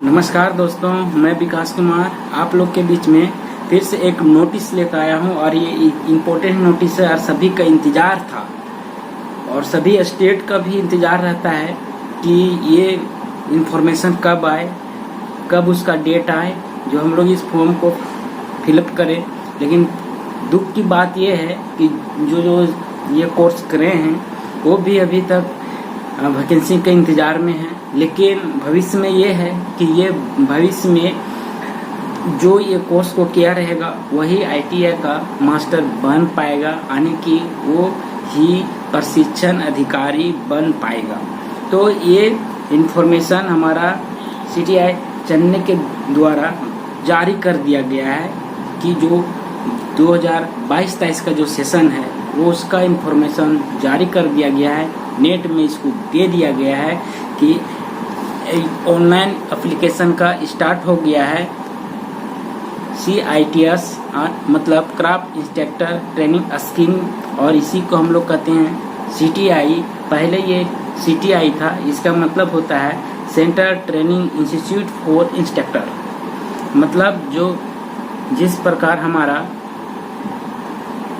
नमस्कार दोस्तों, मैं विकास कुमार आप लोग के बीच में फिर से एक नोटिस लेकर आया हूं और ये इम्पोर्टेंट नोटिस है और सभी का इंतज़ार था और सभी स्टेट का भी इंतज़ार रहता है कि ये इन्फॉर्मेशन कब आए, कब उसका डेट आए जो हम लोग इस फॉर्म को फिलअप करें। लेकिन दुख की बात ये है कि जो ये कोर्स करे हैं वो भी अभी तक वैकेंसी के इंतज़ार में है। लेकिन भविष्य में ये है कि ये भविष्य में जो ये कोर्स को किया रहेगा वही ITI का मास्टर बन पाएगा, यानी कि वो ही प्रशिक्षण अधिकारी बन पाएगा। तो ये इन्फॉर्मेशन हमारा CTI चेन्नई के द्वारा जारी कर दिया गया है कि जो 2022-23 का जो सेशन है वो उसका इन्फॉर्मेशन जारी कर दिया गया है। नेट में इसको दे दिया गया है कि ऑनलाइन एप्लीकेशन का स्टार्ट हो गया है। CITS मतलब क्राफ्ट इंस्ट्रक्टर ट्रेनिंग स्कीम, और इसी को हम लोग कहते हैं CTI। पहले ये CTI था, इसका मतलब होता है centre training institute for instructor. मतलब जो जिस प्रकार हमारा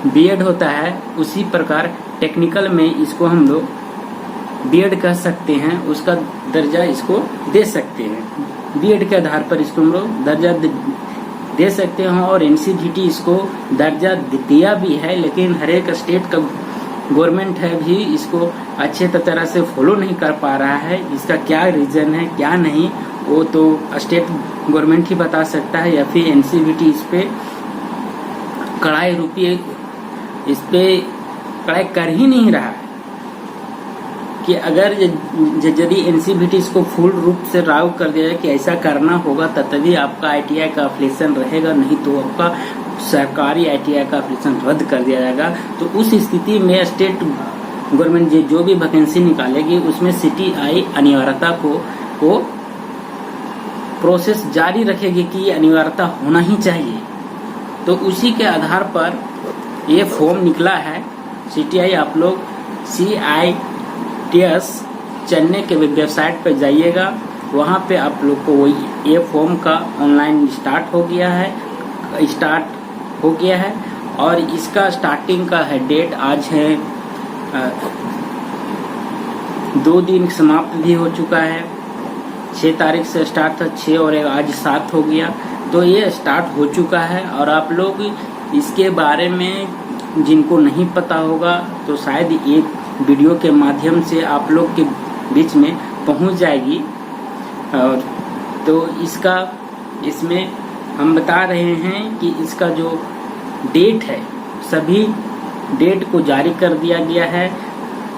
B.Ed होता है उसी प्रकार टेक्निकल में इसको हम लोग B.Ed कह सकते हैं, उसका दर्जा इसको दे सकते हैं। B.Ed के आधार पर इसको हम लोग दर्जा दे सकते हैं और NCVT इसको दर्जा दिया भी है। लेकिन हर एक स्टेट का गवर्नमेंट है भी इसको अच्छे तरह से फॉलो नहीं कर पा रहा है। इसका क्या रीज़न है क्या नहीं वो तो स्टेट गवर्नमेंट ही बता सकता है, या फिर NCVT इस पे कड़ाई कर ही नहीं रहा है कि अगर यदि NCVT इसको फुल रूप से लागू कर दिया जाए कि ऐसा करना होगा तभी आपका ITI का एप्लीकेशन रहेगा, नहीं तो आपका सरकारी ITI का एप्लीकेशन रद्द कर दिया जाएगा। तो उस स्थिति में स्टेट गवर्नमेंट जो भी वैकेंसी निकालेगी उसमें CTI अनिवार्यता को प्रोसेस जारी रखेगी कि ये अनिवार्यता होना ही चाहिए। तो उसी के आधार पर ये फॉर्म निकला है। CTI आप लोग CITS चेन्नई के वेबसाइट पर जाइएगा, वहाँ पे आप लोग को ये फॉर्म का ऑनलाइन स्टार्ट हो गया है और इसका स्टार्टिंग का है डेट आज है 2 दिन समाप्त भी हो चुका है। 6 तारीख से स्टार्ट था, 6 और आज 7 हो गया, तो ये स्टार्ट हो चुका है। और आप लोग इसके बारे में जिनको नहीं पता होगा तो शायद एक वीडियो के माध्यम से आप लोग के बीच में पहुंच जाएगी। और तो इसमें हम बता रहे हैं कि इसका जो डेट है सभी डेट को जारी कर दिया गया है।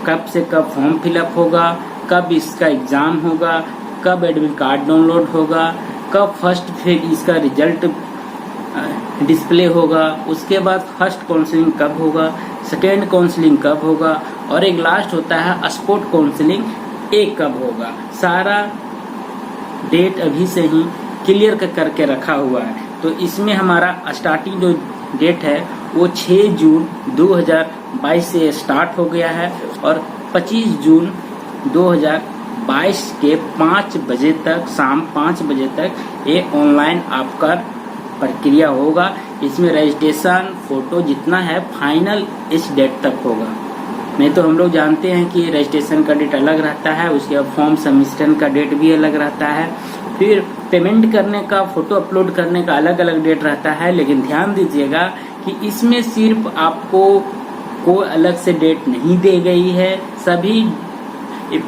कब से कब फॉर्म फिलअप होगा, कब इसका एग्ज़ाम होगा, कब एडमिट कार्ड डाउनलोड होगा, कब फर्स्ट फिर इसका रिजल्ट डिस्प्ले होगा, उसके बाद फर्स्ट काउंसलिंग कब होगा, सेकेंड काउंसलिंग कब होगा और एक लास्ट होता है स्पॉट काउंसलिंग एक कब होगा। सारा डेट अभी से ही क्लियर करके रखा हुआ है। तो इसमें हमारा स्टार्टिंग जो डेट है वो 6 जून 2022 से स्टार्ट हो गया है और 25 जून 2022 के 5 बजे तक, शाम 5 बजे तक ये ऑनलाइन आपका प्रक्रिया होगा। इसमें रजिस्ट्रेशन फोटो जितना है फाइनल इस डेट तक होगा। नहीं तो हम लोग जानते हैं कि रजिस्ट्रेशन का डेट अलग रहता है, उसके बाद फॉर्म सबमिशन का डेट भी अलग रहता है, फिर पेमेंट करने का, फोटो अपलोड करने का अलग अलग डेट रहता है। लेकिन ध्यान दीजिएगा कि इसमें सिर्फ आपको कोई अलग से डेट नहीं दी गई है। सभी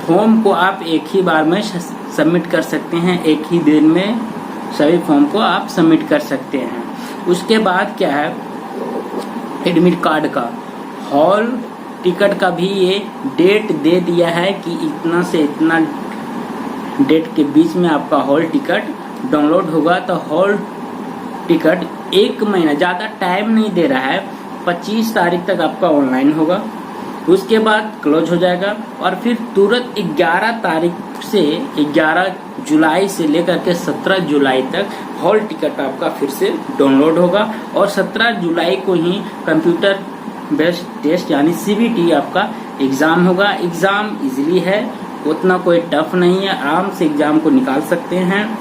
फॉर्म को आप एक ही बार में सबमिट कर सकते हैं, एक ही दिन में सभी फॉर्म को आप सबमिट कर सकते हैं। उसके बाद क्या है, एडमिट कार्ड का, हॉल टिकट का भी ये डेट दे दिया है कि इतना से इतना डेट के बीच में आपका हॉल टिकट डाउनलोड होगा। तो हॉल टिकट 1 महीना, ज़्यादा टाइम नहीं दे रहा है, 25 तारीख तक आपका ऑनलाइन होगा, उसके बाद क्लोज हो जाएगा और फिर तुरंत 11 तारीख से 11 जुलाई से लेकर के 17 जुलाई तक हॉल टिकट आपका फिर से डाउनलोड होगा और 17 जुलाई को ही कंप्यूटर बेस्ड टेस्ट यानी CBT आपका एग्ज़ाम होगा। एग्ज़ाम इजीली है, उतना कोई टफ नहीं है, आराम से एग्ज़ाम को निकाल सकते हैं।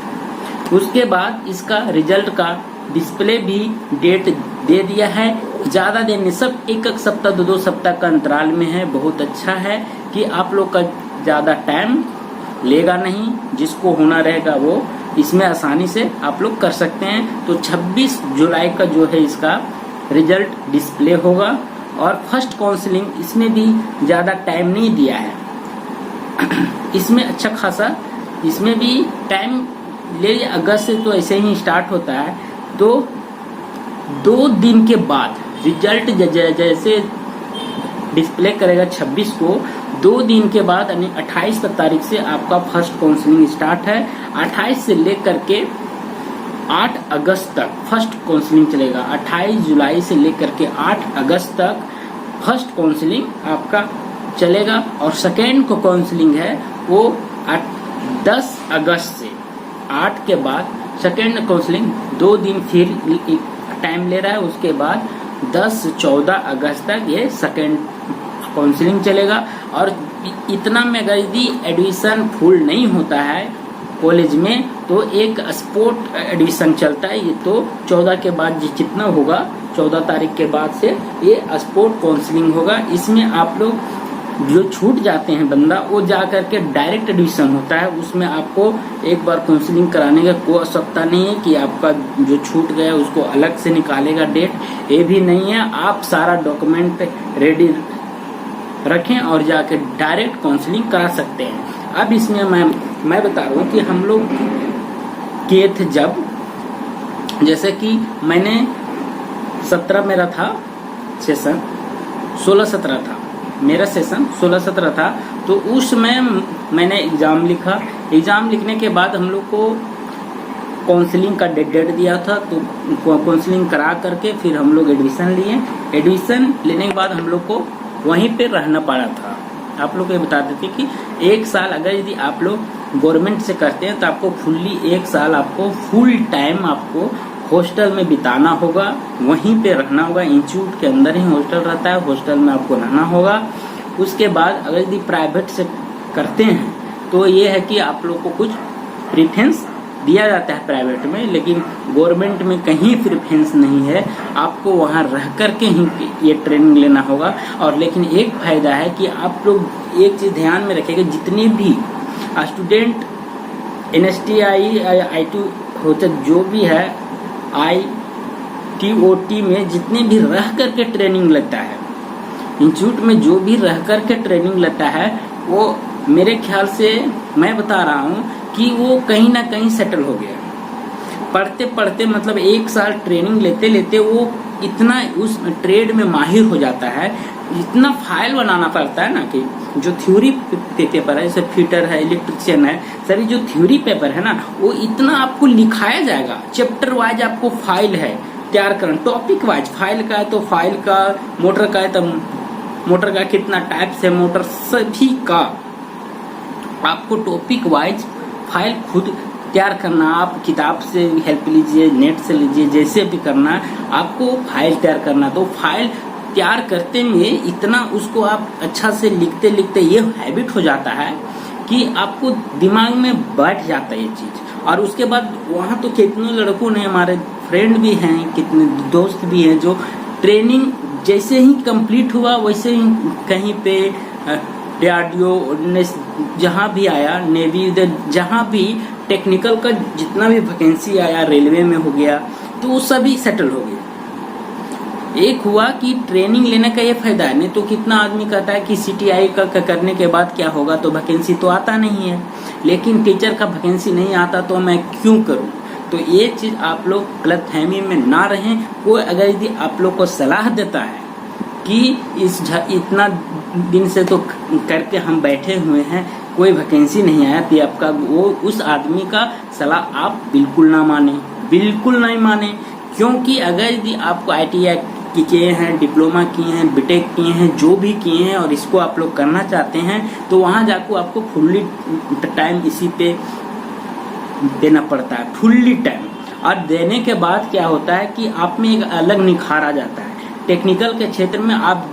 उसके बाद इसका रिजल्ट का डिस्प्ले भी डेट दे दिया है। ज़्यादा देर नहीं, सब एक सप्ताह 2 सप्ताह का अंतराल में है। बहुत अच्छा है कि आप लोग का ज़्यादा टाइम लेगा नहीं, जिसको होना रहेगा वो इसमें आसानी से आप लोग कर सकते हैं। तो 26 जुलाई का जो है इसका रिजल्ट डिस्प्ले होगा। और फर्स्ट काउंसलिंग इसमें भी ज़्यादा टाइम नहीं दिया है, इसमें अच्छा खासा इसमें भी टाइम ले। अगस्त से तो ऐसे ही स्टार्ट होता है, तो 2 दिन के बाद रिजल्ट जैसे डिस्प्ले करेगा 26 को, 2 दिन के बाद यानी 28 तारीख से आपका फर्स्ट काउंसलिंग स्टार्ट है। 28 से लेकर के 8 अगस्त तक फर्स्ट काउंसलिंग चलेगा। 28 जुलाई से लेकर के 8 अगस्त तक फर्स्ट काउंसलिंग आपका चलेगा। और सेकेंड को काउंसलिंग है वो 10 अगस्त से 8 के बाद सेकेंड काउंसलिंग 2 दिन फिर टाइम ले रहा है। उसके बाद 10-14 अगस्त तक ये सेकेंड काउंसलिंग चलेगा। और इतना में अगर यदि एडमिशन फुल नहीं होता है कॉलेज में, तो एक स्पोर्ट एडमिशन चलता है। ये तो 14 के बाद जितना होगा, 14 तारीख के बाद से ये स्पोर्ट काउंसलिंग होगा। इसमें आप लोग जो छूट जाते हैं बंदा, वो जा करके डायरेक्ट एडमिशन होता है। उसमें आपको एक बार काउंसलिंग कराने का कोई आवश्यकता नहीं है कि आपका जो छूट गया उसको अलग से निकालेगा डेट, ये भी नहीं है। आप सारा डॉक्यूमेंट रेडी रखें और जाके डायरेक्ट काउंसलिंग करा सकते हैं। अब इसमें मैं बता रहा हूँ कि हम लोग किए थे जब, जैसे कि मैंने 17 मेरा था सेशन, 16-17 था मेरा सेशन, 16-17 था। तो उसमें मैंने एग्ज़ाम लिखा। एग्ज़ाम लिखने के बाद हम लोग को काउंसलिंग का डेट दिया था, तो काउंसलिंग करा करके फिर हम लोग एडमिशन लिए। एडमिशन लेने के बाद हम लोग को वहीं पे रहना पड़ा था। आप लोग को ये बता देते कि 1 साल अगर यदि आप लोग गवर्नमेंट से करते हैं तो आपको फुल्ली 1 साल आपको फुल टाइम आपको हॉस्टल में बिताना होगा, वहीं पे रहना होगा। इंस्टीट्यूट के अंदर ही हॉस्टल रहता है, हॉस्टल में आपको रहना होगा। उसके बाद अगर यदि प्राइवेट से करते हैं तो ये है कि आप लोग को कुछ प्रेफरेंस दिया जाता है प्राइवेट में, लेकिन गवर्नमेंट में कहीं प्रेफरेंस नहीं है। आपको वहाँ रह कर के ही ये ट्रेनिंग लेना होगा। और लेकिन एक फायदा है कि आप लोग एक चीज़ ध्यान में रखेंगे, जितने भी स्टूडेंट NSTI IT होते जो भी है ITOT में जितने भी रह करके ट्रेनिंग लेता है, इंस्टीट्यूट में जो भी रह करके ट्रेनिंग लेता है, वो मेरे ख्याल से मैं बता रहा हूँ कि वो कहीं ना कहीं सेटल हो गया। पढ़ते पढ़ते मतलब 1 साल ट्रेनिंग लेते लेते वो इतना उस ट्रेड में माहिर हो जाता है, इतना फाइल बनाना पड़ता है ना कि जो थ्योरी पेपर है, जैसे फिटर है, इलेक्ट्रिशियन है, सभी जो थ्योरी पेपर है ना, वो इतना आपको लिखाया जाएगा। चैप्टर वाइज आपको फाइल है तैयार करना, टॉपिक वाइज फाइल का है तो फाइल का, मोटर का है तो मोटर का कितना टाइप से मोटर, सभी का आपको टॉपिक वाइज फाइल खुद तैयार करना। आप किताब से हेल्प लीजिए, नेट से लीजिए, जैसे भी करना आपको फाइल तैयार करना। तो फाइल तैयार करते में इतना उसको आप अच्छा से लिखते लिखते ये हैबिट हो जाता है कि आपको दिमाग में बैठ जाता है ये चीज़। और उसके बाद वहाँ तो कितने लड़कों ने, हमारे फ्रेंड भी हैं, कितने दोस्त भी हैं, जो ट्रेनिंग जैसे ही कंप्लीट हुआ वैसे ही कहीं पे DRDO जहाँ भी आया, नेवी, जहाँ भी टेक्निकल का जितना भी वैकेंसी आया, रेलवे में हो गया, तो वो सभी सेटल हो गए। एक हुआ कि ट्रेनिंग लेने का ये फायदा है। नहीं तो कितना आदमी कहता है कि CTI का करने के बाद क्या होगा, तो वैकेंसी तो आता नहीं है, लेकिन टीचर का वैकेंसी नहीं आता तो मैं क्यों करूं। तो ये चीज़ आप लोग गलतफहमी में ना रहें। कोई अगर यदि आप लोग को सलाह देता है कि इतना दिन से तो करके हम बैठे हुए हैं, कोई वैकेंसी नहीं आया, तो आपका वो उस आदमी का सलाह आप बिल्कुल ना माने, बिल्कुल नहीं माने। क्योंकि अगर यदि आपको ITI किए हैं, डिप्लोमा किए हैं, बीटेक किए हैं, जो भी किए हैं और इसको आप लोग करना चाहते हैं, तो वहाँ जाकर आपको फुल्ली टाइम इसी पे देना पड़ता है, फुल्ली टाइम। और देने के बाद क्या होता है कि आप में एक अलग निखार आ जाता है। टेक्निकल के क्षेत्र में आप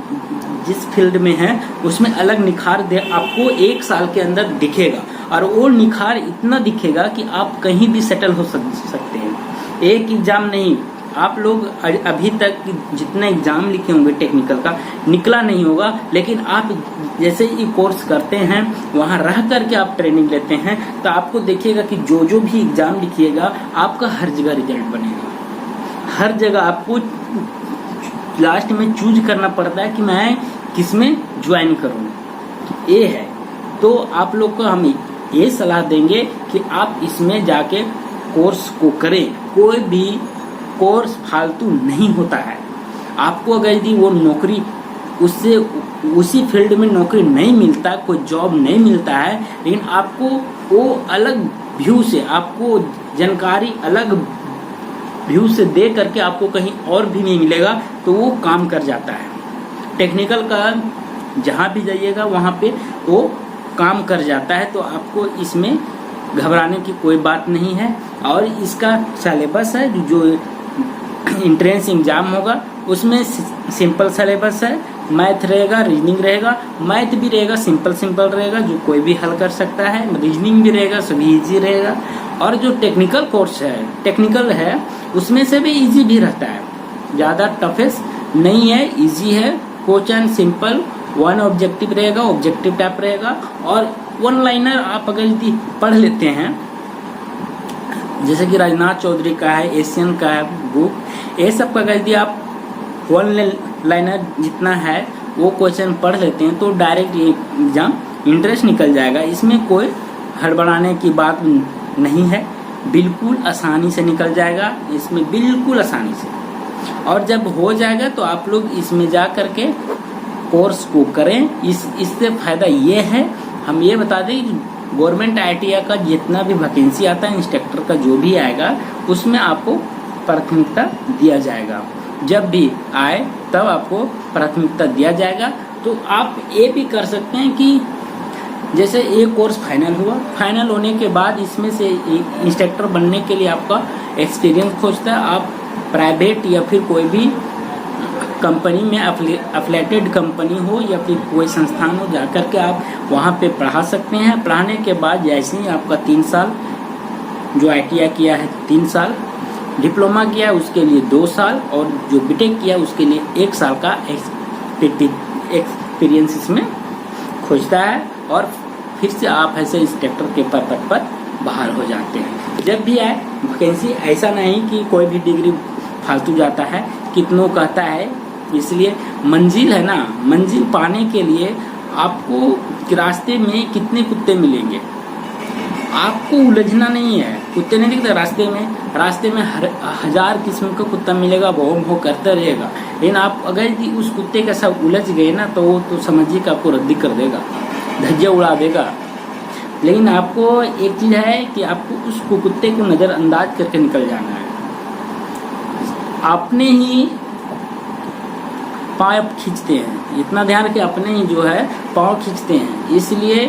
जिस फील्ड में हैं उसमें अलग निखार आपको 1 साल के अंदर दिखेगा। और वो निखार इतना दिखेगा कि आप कहीं भी सेटल हो सकते हैं। एक एग्जाम नहीं, आप लोग अभी तक जितना एग्जाम लिखे होंगे टेक्निकल का निकला नहीं होगा, लेकिन आप जैसे ये कोर्स करते हैं वहाँ रह करके आप ट्रेनिंग लेते हैं तो आपको देखिएगा कि जो भी एग्जाम लिखिएगा आपका हर जगह रिजल्ट बनेगा। हर जगह आपको लास्ट में चूज करना पड़ता है कि मैं किसमें ज्वाइन करूँ, ये है। तो आप लोग को हम ये सलाह देंगे कि आप इसमें जाके कोर्स को करें। कोई भी कोर्स फालतू नहीं होता है। आपको अगर यदि वो नौकरी उससे उसी फील्ड में नौकरी नहीं मिलता, कोई जॉब नहीं मिलता है, लेकिन आपको वो अलग व्यू से आपको जानकारी अलग व्यू से दे करके आपको कहीं और भी नहीं मिलेगा तो वो काम कर जाता है। टेक्निकल का जहाँ भी जाइएगा वहाँ पे वो काम कर जाता है। तो आपको इसमें घबराने की कोई बात नहीं है। और इसका सिलेबस है जो एंट्रेंस एग्जाम होगा उसमें सिंपल सिलेबस है। मैथ रहेगा, रीजनिंग रहेगा। मैथ भी रहेगा सिंपल रहेगा जो कोई भी हल कर सकता है। रीजनिंग भी रहेगा, सभी इजी रहेगा। और जो टेक्निकल कोर्स है, टेक्निकल है, उसमें से भी इजी भी रहता है, ज़्यादा टफेस्ट नहीं है, इजी है। क्वेश्चन सिंपल, वन ऑब्जेक्टिव रहेगा, ऑब्जेक्टिव टाइप रहेगा। और वन लाइनर आप अगर यदि पढ़ लेते हैं, जैसे कि राजनाथ चौधरी का है, एशियन का है बुक, ये सब का अगर यदि आप वन लाइनर जितना है वो क्वेश्चन पढ़ लेते हैं तो डायरेक्ट एग्जाम इंटरेस्ट निकल जाएगा। इसमें कोई हड़बड़ाने की बात नहीं है, बिल्कुल आसानी से निकल जाएगा, इसमें बिल्कुल आसानी से। और जब हो जाएगा तो आप लोग इसमें जा करके कोर्स को करें। इससे फायदा ये है, हम ये बता दें कि गवर्नमेंट ITI का जितना भी वैकेंसी आता है, इंस्ट्रक्टर का जो भी आएगा, उसमें आपको प्राथमिकता दिया जाएगा। जब भी आए तब आपको प्राथमिकता दिया जाएगा। तो आप ये भी कर सकते हैं कि जैसे एक कोर्स फाइनल हुआ, फाइनल होने के बाद इसमें से इंस्ट्रक्टर बनने के लिए आपका एक्सपीरियंस खोजता है। आप प्राइवेट या फिर कोई भी कंपनी में एफिलिएटेड कंपनी हो या फिर कोई संस्थान हो, जाकर के आप वहाँ पे पढ़ा सकते हैं। पढ़ाने के बाद जैसे ही आपका 3 साल, जो ITI किया है 3 साल, डिप्लोमा किया उसके लिए 2 साल, और जो बीटेक किया उसके लिए 1 साल का एक्सपीरियंस इसमें खोजता है। और फिर से आप ऐसे इंस्ट्रक्टर के पद पर बाहर हो जाते हैं। जब भी आए वैकेंसी, ऐसा नहीं कि कोई भी डिग्री फालतू जाता है, कितनों कहता है। इसलिए मंजिल है ना, मंजिल पाने के लिए आपको रास्ते में कितने कुत्ते मिलेंगे, आपको उलझना नहीं है। कुत्ते नहीं दिखते रास्ते में 1000 किस्म का कुत्ता मिलेगा, भौ करता रहेगा। लेकिन आप अगर उस कुत्ते के साथ उलझ गए ना तो वो तो समझिए कि आपको रद्दी कर देगा, धज्जियाँ उड़ा देगा। लेकिन आपको एक चीज़ है कि आपको उस कुत्ते को नज़रअंदाज करके निकल जाना है। अपने ही पाँव खींचते हैं, इतना ध्यान रखिए, अपने ही जो है पाँव खींचते हैं। इसलिए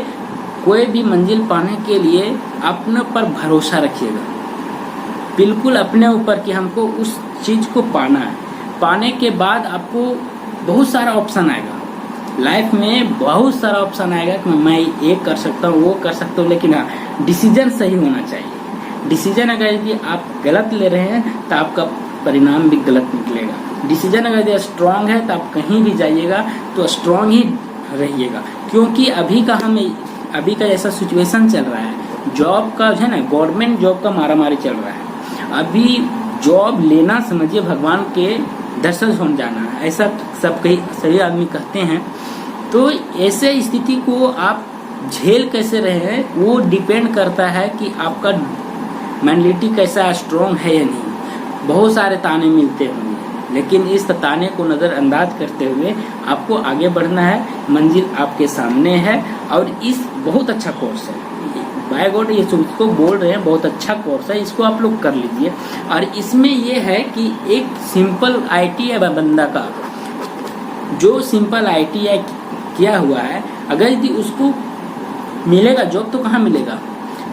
कोई भी मंजिल पाने के लिए अपने पर भरोसा रखिएगा, बिल्कुल अपने ऊपर कि हमको उस चीज़ को पाना है। पाने के बाद आपको बहुत सारा ऑप्शन आएगा लाइफ में, बहुत सारा ऑप्शन आएगा कि मैं ये कर सकता हूँ, वो कर सकता हूँ। लेकिन हाँ, डिसीजन सही होना चाहिए। डिसीजन अगर यदि आप गलत ले रहे हैं तो आपका परिणाम भी गलत निकलेगा। डिसीजन अगर यदि स्ट्रांग है तो आप कहीं भी जाइएगा तो स्ट्रांग ही रहिएगा। क्योंकि अभी का ऐसा सिचुएशन चल रहा है, जॉब का है ना, गवर्नमेंट जॉब का मारामारी चल रहा है। अभी जॉब लेना समझिए भगवान के दर्शन होने जाना है, ऐसा सभी आदमी कहते हैं। तो ऐसे स्थिति को आप झेल कैसे रहे हैं वो डिपेंड करता है कि आपका मेंटलिटी कैसा स्ट्रांग है या नहीं। बहुत सारे ताने मिलते होंगे, लेकिन इस ताने को नज़रअंदाज करते हुए आपको आगे बढ़ना है। मंजिल आपके सामने है। और इस बहुत अच्छा कोर्स है, बाय गॉड ये उसको बोल रहे हैं, बहुत अच्छा कोर्स है, इसको आप लोग कर लीजिए। और इसमें ये है कि एक सिंपल ITI बंदा का जो सिंपल ITI किया हुआ है, अगर यदि उसको मिलेगा जॉब तो कहाँ मिलेगा,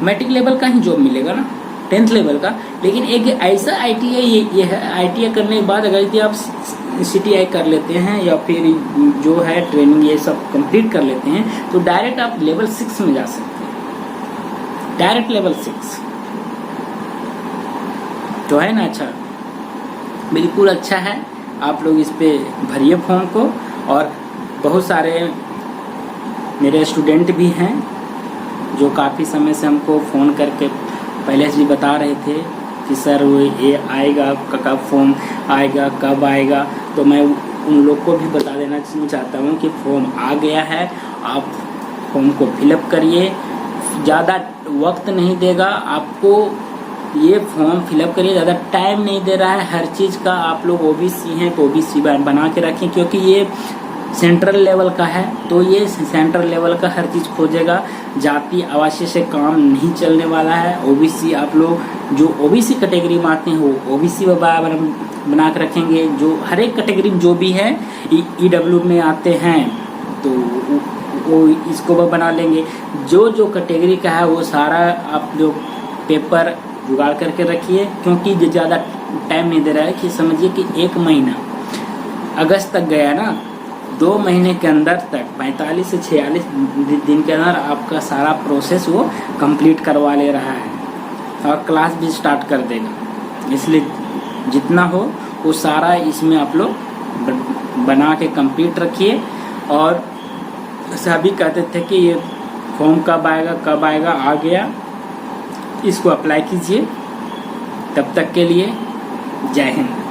मैट्रिक लेवल का ही जॉब मिलेगा ना, 10th लेवल का। लेकिन एक ऐसा ITI ये है, ITI करने के बाद अगर यदि आप CTI कर लेते हैं या फिर जो है ट्रेनिंग ये सब कंप्लीट कर लेते हैं तो डायरेक्ट आप लेवल 6 में जा सकते हैं। डायरेक्ट लेवल 6 तो है ना। अच्छा, बिल्कुल अच्छा है। आप लोग इस पे भरिए फॉर्म को। और बहुत सारे मेरे स्टूडेंट भी हैं जो काफ़ी समय से हमको फ़ोन करके पहले से ही बता रहे थे कि सर वो ये आएगा, कब फॉर्म आएगा, कब आएगा। तो मैं उन लोग को भी बता देना चाहता हूँ कि फॉर्म आ गया है, आप फॉर्म को फिलअप करिए। ज़्यादा वक्त नहीं देगा आपको, ये फॉर्म फिलअप करिए, ज़्यादा टाइम नहीं दे रहा है। हर चीज़ का आप लोग ओबीसी हैं तो ओबीसी बना के रखें, क्योंकि ये सेंट्रल लेवल का है तो ये सेंट्रल लेवल का हर चीज़ खोजेगा। जाति आवासीय से काम नहीं चलने वाला है। ओबीसी आप लोग जो ओबीसी कैटेगरी में आते हैं वो ओबीसी बना के रखेंगे। जो हर एक कैटेगरी जो भी है ईडब्ल्यू में आते हैं तो वो इसको बना लेंगे। जो कैटेगरी का है वो सारा आप लोग पेपर जुगाड़ करके रखिए, क्योंकि ज़्यादा टाइम नहीं दे रहा है। कि समझिए कि 1 महीना अगस्त तक गया ना, 2 महीने के अंदर तक 45 से 46 दिन के अंदर आपका सारा प्रोसेस वो कंप्लीट करवा ले रहा है और क्लास भी स्टार्ट कर देगा। इसलिए जितना हो वो सारा इसमें आप लोग बना के कंप्लीट रखिए। और सभी कहते थे कि ये फॉर्म कब आएगा, आ गया, इसको अप्लाई कीजिए। तब तक के लिए जय हिंद।